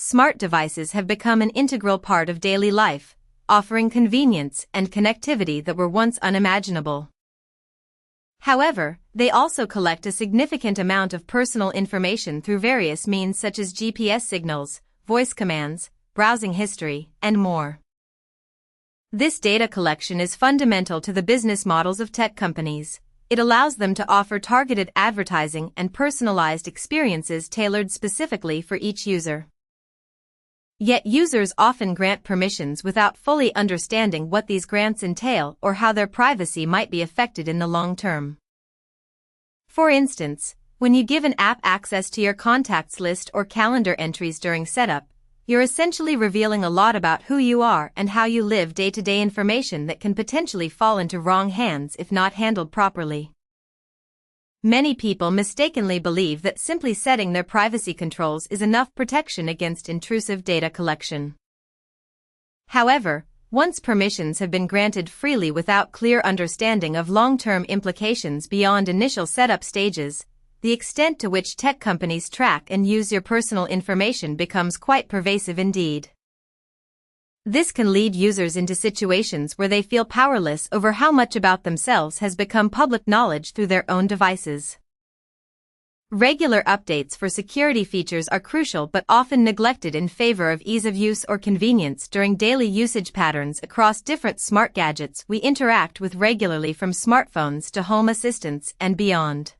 smart devices have become an integral part of daily life, offering convenience and connectivity that were once unimaginable. However, they also collect a significant amount of personal information through various means such as GPS signals, voice commands, browsing history, and more. This data collection is fundamental to the business models of tech companies. It allows them to offer targeted advertising and personalized experiences tailored specifically for each user. Yet users often grant permissions without fully understanding what these grants entail or how their privacy might be affected in the long term. For instance, when you give an app access to your contacts list or calendar entries during setup, you're essentially revealing a lot about who you are and how you live day-to-day, information that can potentially fall into wrong hands if not handled properly. Many people mistakenly believe that simply setting their privacy controls is enough protection against intrusive data collection. However, once permissions have been granted freely without clear understanding of long-term implications beyond initial setup stages, the extent to which tech companies track and use your personal information becomes quite pervasive indeed. This can lead users into situations where they feel powerless over how much about themselves has become public knowledge through their own devices. Regular updates for security features are crucial but often neglected in favor of ease of use or convenience during daily usage patterns across different smart gadgets we interact with regularly, from smartphones to home assistants and beyond.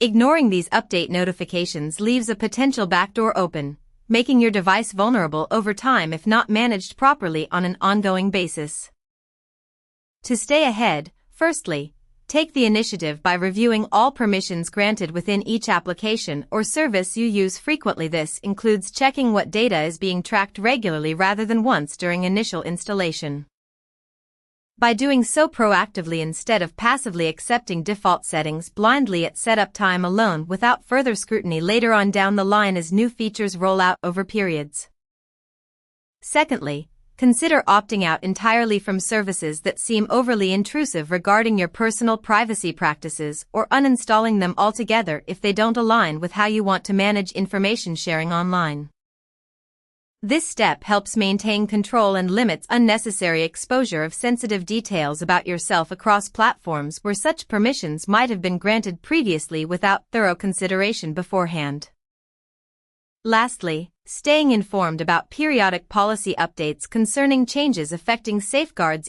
Ignoring these update notifications leaves a potential backdoor open, making your device vulnerable over time if not managed properly on an ongoing basis. To stay ahead, firstly, take the initiative by reviewing all permissions granted within each application or service you use frequently. This includes checking what data is being tracked regularly rather than once during initial installation. By doing so proactively instead of passively accepting default settings blindly at setup time alone without further scrutiny later on down the line as new features roll out over periods. Secondly, consider opting out entirely from services that seem overly intrusive regarding your personal privacy practices, or uninstalling them altogether if they don't align with how you want to manage information sharing online. This step helps maintain control and limits unnecessary exposure of sensitive details about yourself across platforms where such permissions might have been granted previously without thorough consideration beforehand. Lastly, staying informed about periodic policy updates concerning changes affecting safeguards